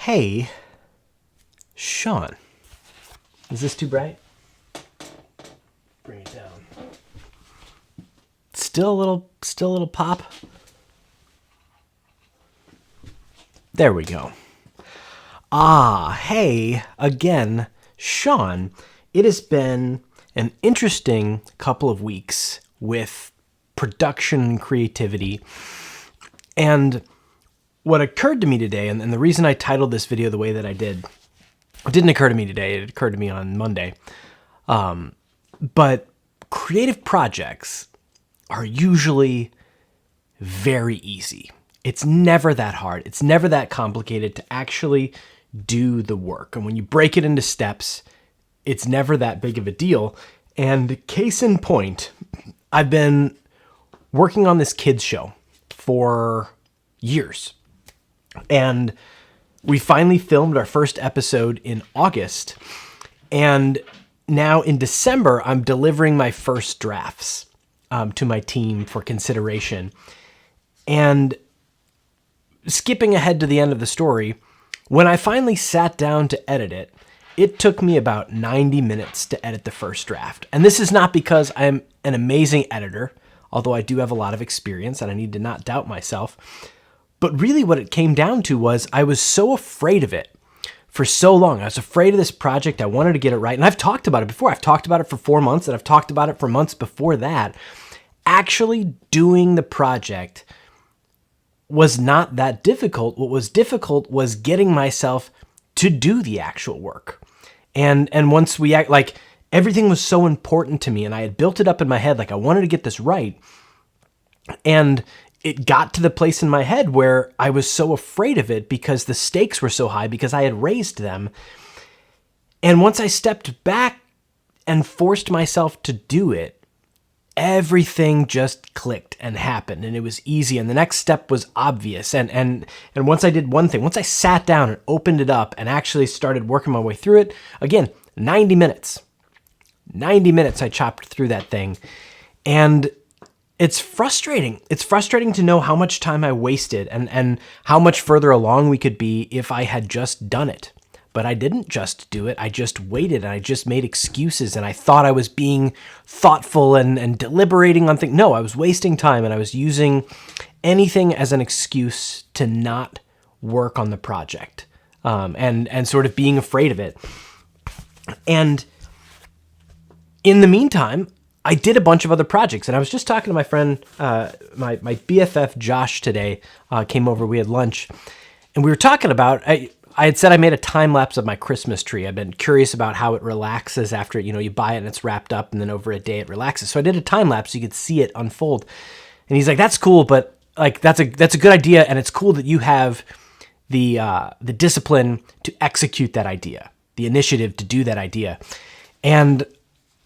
Hey, Sean. Is this too bright? Bring it down. Still a little pop. There we go. Hey, again, Sean. It has been an interesting couple of weeks with production and creativity. And what occurred to me today, and the reason I titled this video the way that I did, it didn't occur to me today, it occurred to me on Monday. But creative projects are usually very easy. It's never that hard. It's never that complicated to actually do the work. And when you break it into steps, it's never that big of a deal. And case in point, I've been working on this kids show for years. And we finally filmed our first episode in August. And now in December, I'm delivering my first drafts to my team for consideration. And skipping ahead to the end of the story, when I finally sat down to edit it, it took me about 90 minutes to edit the first draft. And this is not because I'm an amazing editor, although I do have a lot of experience and I need to not doubt myself. But really what it came down to was I was so afraid of it for so long. I was afraid of this project. I wanted to get it right. And I've talked about it before. I've talked about it for 4 months, and I've talked about it for months before that. Actually doing the project was not that difficult. What was difficult was getting myself to do the actual work. And once we act, like, everything was so important to me, and I had built it up in my head, like I wanted to get this right. And it got to the place in my head where I was so afraid of it because the stakes were so high because I had raised them. And once I stepped back and forced myself to do it, everything just clicked and happened, and it was easy, and the next step was obvious. And once I did one thing, once I sat down and opened it up and actually started working my way through it, again, 90 minutes. 90 minutes I chopped through that thing. And it's frustrating. It's frustrating to know how much time I wasted and how much further along we could be if I had just done it. But I didn't just do it. I just waited, and I just made excuses, and I thought I was being thoughtful and deliberating on things. No, I was wasting time, and I was using anything as an excuse to not work on the project, and sort of being afraid of it. And in the meantime, I did a bunch of other projects, and I was just talking to my friend, my BFF Josh today, came over, we had lunch, and we were talking about, I had said I made a time lapse of my Christmas tree. I've been curious about how it relaxes after, you buy it and it's wrapped up, and then over a day it relaxes. So I did a time lapse so you could see it unfold. And he's like, "That's cool, but like that's a good idea, and it's cool that you have the discipline to execute that idea, the initiative to do that idea." And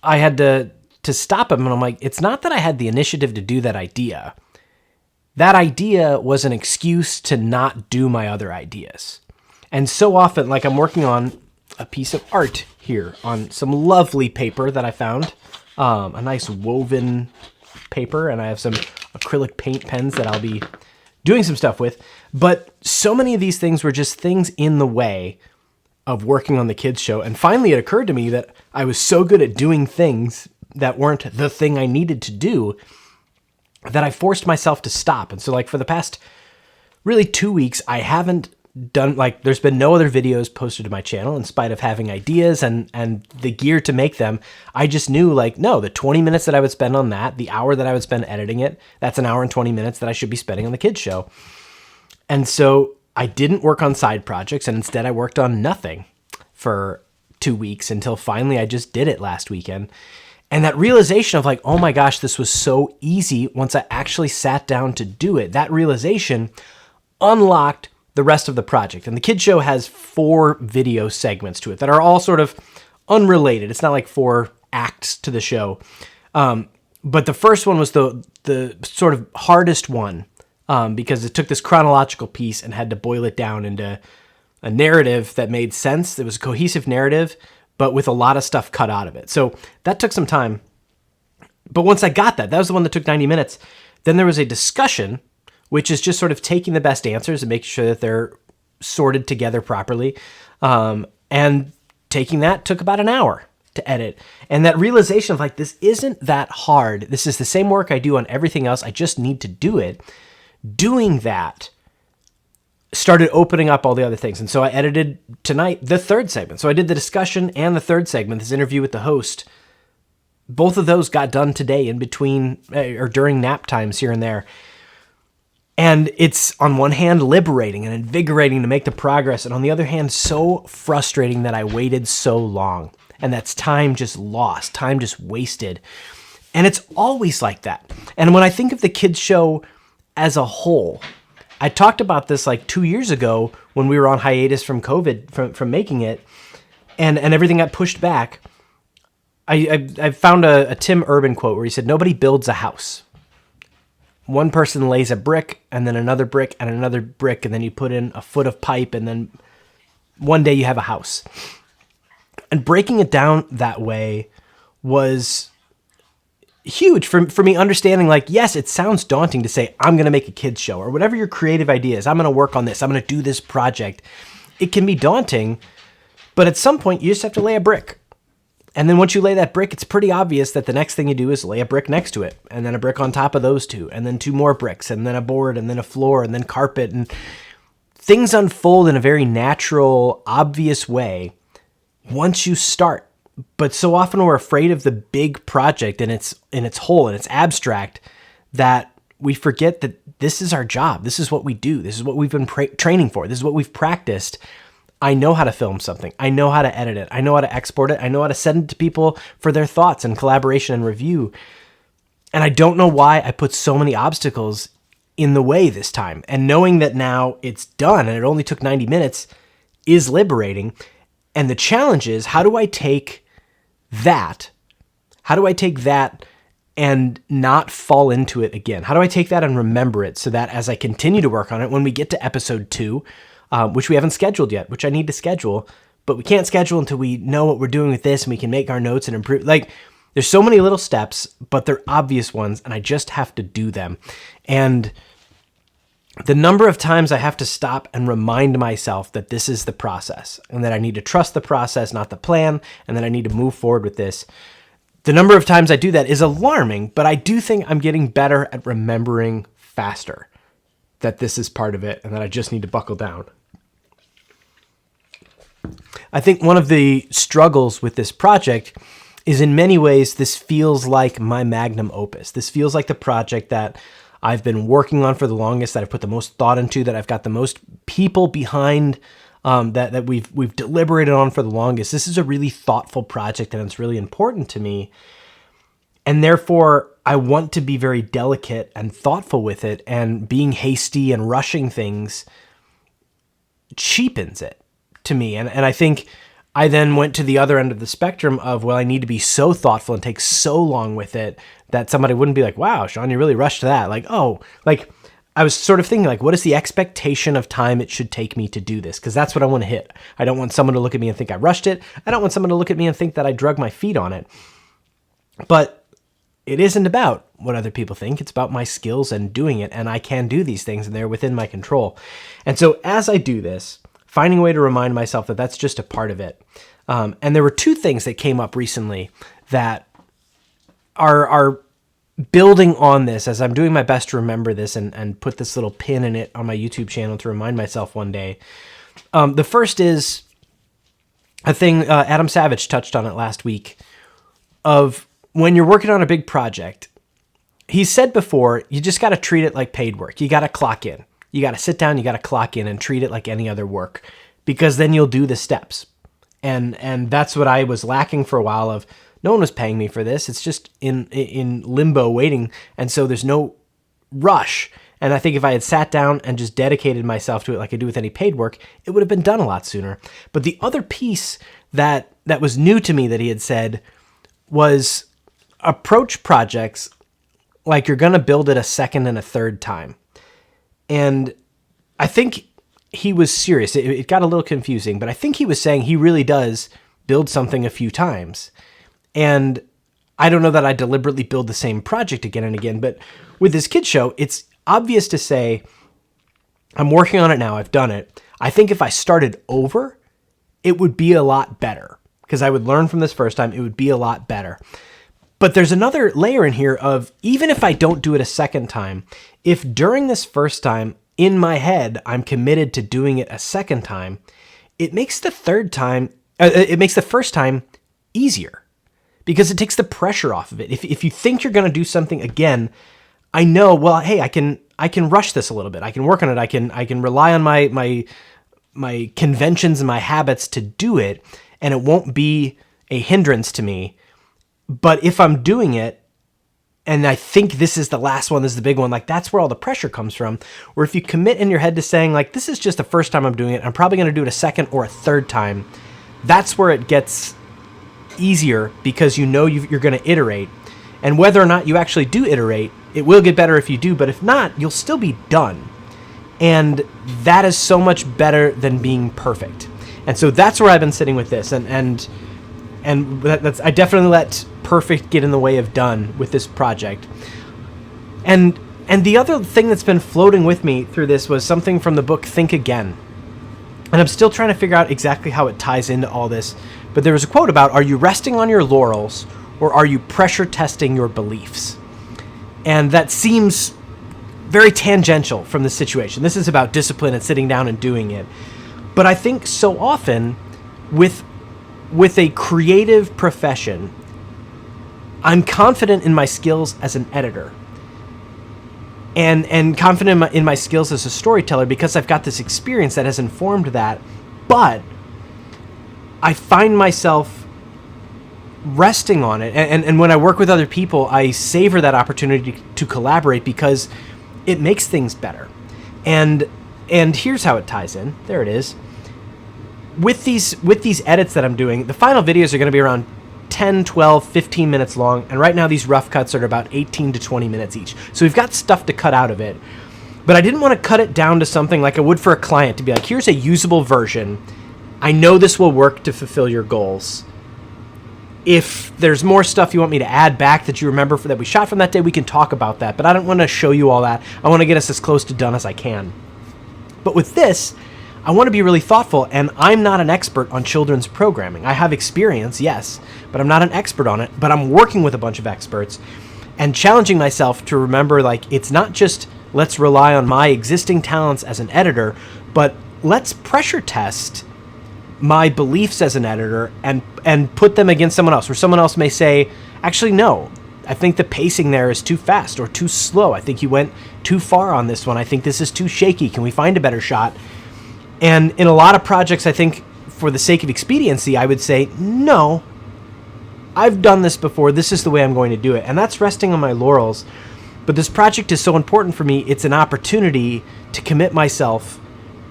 I had to stop him, and I'm like, "It's not that I had the initiative to do that idea. That idea was an excuse to not do my other ideas." And so often, like, I'm working on a piece of art here on some lovely paper that I found, a nice woven paper, and I have some acrylic paint pens that I'll be doing some stuff with. But so many of these things were just things in the way of working on the kids show. And finally, it occurred to me that I was so good at doing things that weren't the thing I needed to do that I forced myself to stop. And so, like, for the past really 2 weeks, I haven't done, like, there's been no other videos posted to my channel in spite of having ideas and the gear to make them. I just knew, like, no, the 20 minutes that I would spend on that, the hour that I would spend editing it, that's an hour and 20 minutes that I should be spending on the kids show. And so I didn't work on side projects, and instead I worked on nothing for 2 weeks until finally I just did it last weekend. And that realization of, like, oh my gosh, this was so easy once I actually sat down to do it, that realization unlocked the rest of the project. And the kids show has 4 video segments to it that are all sort of unrelated. It's not like 4 acts to the show. But the first one was the sort of hardest one, because it took this chronological piece and had to boil it down into a narrative that made sense. It was a cohesive narrative, but with a lot of stuff cut out of it. So that took some time. But once I got that was the one that took 90 minutes. Then there was a discussion, which is just sort of taking the best answers and making sure that they're sorted together properly. And taking that took about an hour to edit. And that realization of like, this isn't that hard. This is the same work I do on everything else. I just need to do it. Doing that started opening up all the other things. And so I edited tonight the third segment. So I did the discussion and the third segment, this interview with the host. Both of those got done today in between or during nap times here and there. And it's on one hand liberating and invigorating to make the progress. And on the other hand, so frustrating that I waited so long. And that's time just lost, time just wasted. And it's always like that. And when I think of the kids show as a whole, I talked about this like 2 years ago when we were on hiatus from COVID, from making it, and everything got pushed back. I found a Tim Urban quote where he said, nobody builds a house. One person lays a brick and then another brick and another brick, and then you put in a foot of pipe, and then one day you have a house. And breaking it down that way was huge for me, understanding like, yes, it sounds daunting to say, I'm going to make a kids show or whatever your creative idea is. I'm going to work on this. I'm going to do this project. It can be daunting, but at some point you just have to lay a brick. And then once you lay that brick, it's pretty obvious that the next thing you do is lay a brick next to it, and then a brick on top of those two, and then two more bricks, and then a board, and then a floor, and then carpet. And things unfold in a very natural, obvious way once you start. But so often we're afraid of the big project and its whole and it's abstract, that we forget that this is our job. This is what we do. This is what we've been training for. This is what we've practiced. I know how to film something. I know how to edit it. I know how to export it. I know how to send it to people for their thoughts and collaboration and review. And I don't know why I put so many obstacles in the way this time. And knowing that now it's done and it only took 90 minutes is liberating. And the challenge is, how do I take that? How do I take that and not fall into it again? How do I take that and remember it so that as I continue to work on it, when we get to episode 2, which we haven't scheduled yet, which I need to schedule, but we can't schedule until we know what we're doing with this and we can make our notes and improve. Like, there's so many little steps, but they're obvious ones, and I just have to do them. And the number of times I have to stop and remind myself that this is the process and that I need to trust the process, not the plan, and that I need to move forward with this. The number of times I do that is alarming, but I do think I'm getting better at remembering faster that this is part of it and that I just need to buckle down. I think one of the struggles with this project is, in many ways, this feels like my magnum opus. This feels like the project that I've been working on for the longest, that I've put the most thought into, that I've got the most people behind, that we've deliberated on for the longest. This is a really thoughtful project, and it's really important to me. And therefore, I want to be very delicate and thoughtful with it, and being hasty and rushing things cheapens it to me. And I think I then went to the other end of the spectrum of, well, I need to be so thoughtful and take so long with it that somebody wouldn't be like, wow, Sean, you really rushed that. Like, oh, like I was sort of thinking like, what is the expectation of time it should take me to do this? Because that's what I want to hit. I don't want someone to look at me and think I rushed it. I don't want someone to look at me and think that I drug my feet on it. But it isn't about what other people think. It's about my skills and doing it. And I can do these things and they're within my control. And so as I do this, finding a way to remind myself that that's just a part of it. And there were two things that came up recently that are building on this as I'm doing my best to remember this and put this little pin in it on my YouTube channel to remind myself one day. The first is a thing, Adam Savage touched on it last week, of when you're working on a big project. He said before, you just got to treat it like paid work. You got to clock in. You got to sit down, you got to clock in and treat it like any other work, because then you'll do the steps. And that's what I was lacking for a while of, no one was paying me for this. It's just in limbo waiting. And so there's no rush. And I think if I had sat down and just dedicated myself to it like I do with any paid work, it would have been done a lot sooner. But the other piece that was new to me that he had said was, approach projects like you're going to build it a second and a third time. And I think he was serious. It got a little confusing, but I think he was saying he really does build something a few times. And I don't know that I deliberately build the same project again and again, but with this kid show, it's obvious to say, I'm working on it now. I've done it. I think if I started over, it would be a lot better because I would learn from this first time. It would be a lot better. But there's another layer in here of even if I don't do it a second time, if during this first time in my head, I'm committed to doing it a second time, it makes the first time easier because it takes the pressure off of it. If you think you're going to do something again, I know, well, hey, I can rush this a little bit. I can work on it. I can rely on my conventions and my habits to do it, and it won't be a hindrance to me. But if I'm doing it and I think this is the last one, this is the big one, like that's where all the pressure comes from. Or if you commit in your head to saying like, this is just the first time I'm doing it, I'm probably going to do it a second or a third time. That's where it gets easier because you know you're going to iterate. And whether or not you actually do iterate, it will get better if you do, but if not, you'll still be done. And that is so much better than being perfect. And so that's where I've been sitting with this. And that's, I definitely let perfect get in the way of done with this project. And the other thing that's been floating with me through this was something from the book Think Again. And I'm still trying to figure out exactly how it ties into all this. But there was a quote about, are you resting on your laurels or are you pressure testing your beliefs? And that seems very tangential from the situation. This is about discipline and sitting down and doing it. But I think so often with a creative profession, I'm confident in my skills as an editor and confident in my skills as a storyteller because I've got this experience that has informed that. But I find myself resting on it. And when I work with other people, I savor that opportunity to collaborate because it makes things better. And here's how it ties in. There it is. With these edits that I'm doing, the final videos are going to be around 10, 12, 15 minutes long. And right now these rough cuts are about 18 to 20 minutes each. So we've got stuff to cut out of it. But I didn't want to cut it down to something like I would for a client to be like, here's a usable version. I know this will work to fulfill your goals. If there's more stuff you want me to add back that you remember that we shot from that day, we can talk about that. But I don't want to show you all that. I want to get us as close to done as I can. But with this, I want to be really thoughtful, and I'm not an expert on children's programming. I have experience, yes, but I'm not an expert on it. But I'm working with a bunch of experts and challenging myself to remember, like, it's not just let's rely on my existing talents as an editor, but let's pressure test my beliefs as an editor and put them against someone else, where someone else may say, actually, no, I think the pacing there is too fast or too slow. I think you went too far on this one. I think this is too shaky. Can we find a better shot? And in a lot of projects, I think for the sake of expediency, I would say, no, I've done this before. This is the way I'm going to do it. And that's resting on my laurels. But this project is so important for me. It's an opportunity to commit myself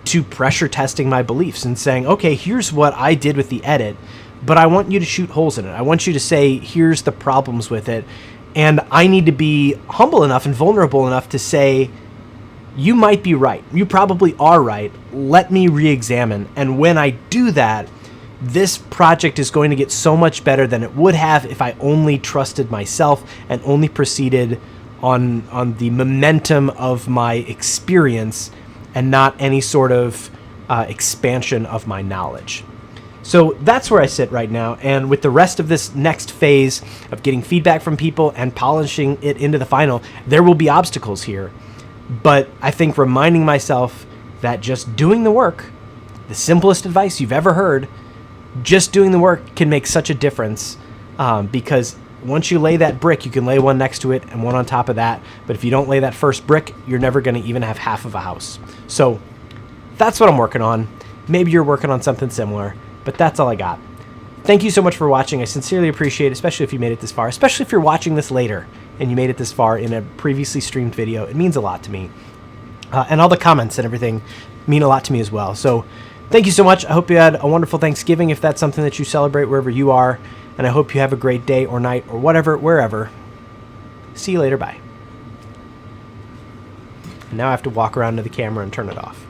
to pressure testing my beliefs and saying, okay, here's what I did with the edit, but I want you to shoot holes in it. I want you to say, here's the problems with it. And I need to be humble enough and vulnerable enough to say, you might be right. You probably are right. Let me re-examine. And when I do that, this project is going to get so much better than it would have if I only trusted myself and only proceeded on the momentum of my experience and not any sort of expansion of my knowledge. So that's where I sit right now. And with the rest of this next phase of getting feedback from people and polishing it into the final, there will be obstacles here. But I think reminding myself that just doing the work, the simplest advice you've ever heard, just doing the work can make such a difference because once you lay that brick, you can lay one next to it and one on top of that. But if you don't lay that first brick, you're never going to even have half of a house. So that's what I'm working on. Maybe you're working on something similar, but that's all I got. Thank you so much for watching. I sincerely appreciate it, especially if you made it this far, especially if you're watching this later and you made it this far in a previously streamed video. It means a lot to me. And all the comments and everything mean a lot to me as well. So thank you so much. I hope you had a wonderful Thanksgiving if that's something that you celebrate wherever you are. And I hope you have a great day or night or whatever, wherever. See you later. Bye. And now I have to walk around to the camera and turn it off.